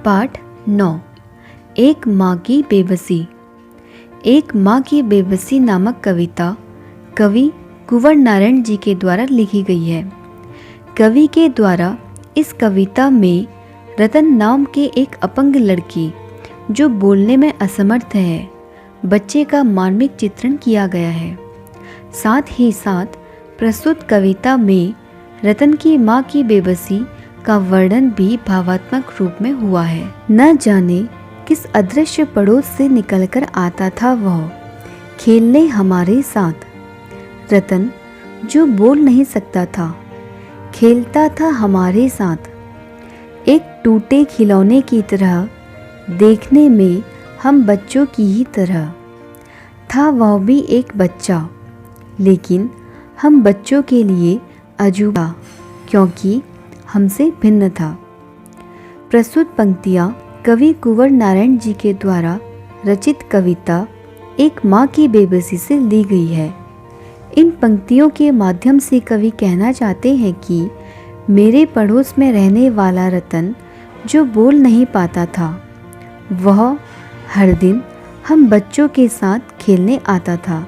पाठ 9। एक माँ की बेबसी। एक माँ की बेबसी नामक कविता कवि कुंवर नारायण जी के द्वारा लिखी गई है। कवि के द्वारा इस कविता में रतन नाम के एक अपंग लड़की जो बोलने में असमर्थ है बच्चे का मार्मिक चित्रण किया गया है। साथ ही साथ प्रस्तुत कविता में रतन की माँ की बेबसी का वर्णन भी भावात्मक रूप में हुआ है। न जाने किस अदृश्य पड़ोस से निकलकर आता था वह खेलने हमारे साथ। रतन जो बोल नहीं सकता था खेलता था हमारे साथ। एक टूटे खिलौने की तरह देखने में हम बच्चों की ही तरह था वह भी एक बच्चा, लेकिन हम बच्चों के लिए अजूबा क्योंकि हमसे भिन्न था। प्रस्तुत पंक्तियाँ कवि कुंवर नारायण जी के द्वारा रचित कविता एक माँ की बेबसी से ली गई है। इन पंक्तियों के माध्यम से कवि कहना चाहते हैं कि मेरे पड़ोस में रहने वाला रतन जो बोल नहीं पाता था वह हर दिन हम बच्चों के साथ खेलने आता था।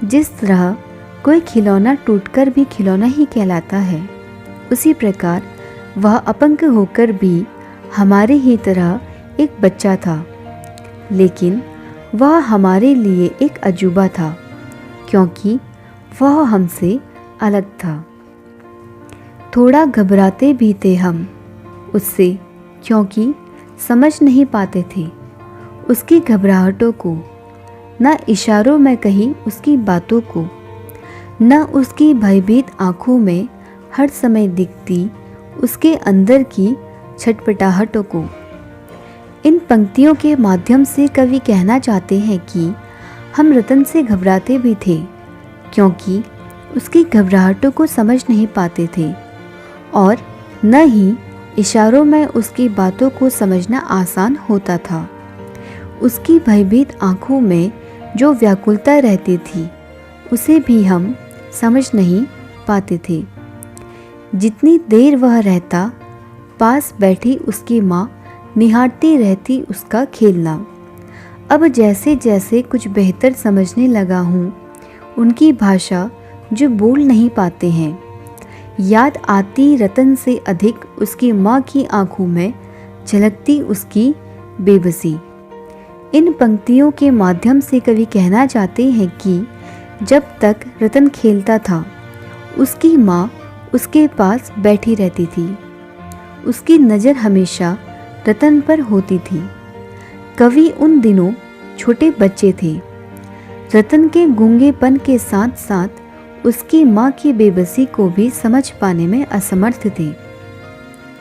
जिस तरह कोई खिलौना टूटकर भी खिलौना ही कहलाता है, उसी प्रकार वह अपंग होकर भी हमारे ही तरह एक बच्चा था, लेकिन वह हमारे लिए एक अजूबा था क्योंकि वह हमसे अलग था। थोड़ा घबराते भी थे हम उससे क्योंकि समझ नहीं पाते थे उसकी घबराहटों को, न इशारों में कही उसकी बातों को, न उसकी भयभीत आँखों में हर समय दिखती उसके अंदर की छटपटाहटों को। इन पंक्तियों के माध्यम से कवि कहना चाहते हैं कि हम रतन से घबराते भी थे क्योंकि उसकी घबराहटों को समझ नहीं पाते थे और न ही इशारों में उसकी बातों को समझना आसान होता था। उसकी भयभीत आँखों में जो व्याकुलता रहती थी उसे भी हम समझ नहीं पाते थे। जितनी देर वह रहता पास बैठी उसकी माँ निहारती रहती उसका खेलना। अब जैसे जैसे कुछ बेहतर समझने लगा हूँ उनकी भाषा जो बोल नहीं पाते हैं, याद आती रतन से अधिक उसकी माँ की आंखों में झलकती उसकी बेबसी। इन पंक्तियों के माध्यम से कवि कहना चाहते हैं कि जब तक रतन खेलता था उसकी माँ उसके पास बैठी रहती थी। उसकी नज़र हमेशा रतन पर होती थी। कवि उन दिनों छोटे बच्चे थे। रतन के गूंगेपन के साथ साथ उसकी माँ की बेबसी को भी समझ पाने में असमर्थ थे।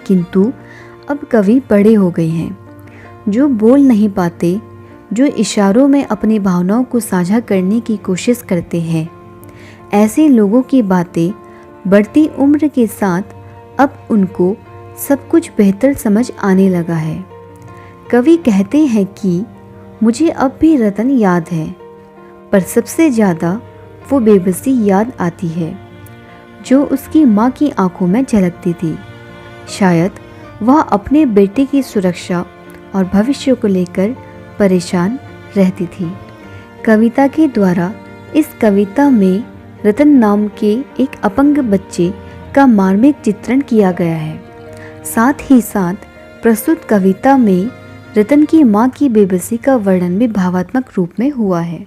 किंतु अब कवि बड़े हो गए हैं, जो बोल नहीं पाते, जो इशारों में अपनी भावनाओं को साझा करने की कोशिश करते हैं। ऐसे लोगों की बातें बढ़ती उम्र के साथ अब उनको सब कुछ बेहतर समझ आने लगा है। कवि कहते हैं कि मुझे अब भी रतन याद है, पर सबसे ज़्यादा वो बेबसी याद आती है जो उसकी माँ की आंखों में झलकती थी। शायद वह अपने बेटे की सुरक्षा और भविष्य को लेकर परेशान रहती थी। कविता के द्वारा इस कविता में रतन नाम के एक अपंग बच्चे का मार्मिक चित्रण किया गया है। साथ ही साथ प्रस्तुत कविता में रतन की माँ की बेबसी का वर्णन भी भावात्मक रूप में हुआ है।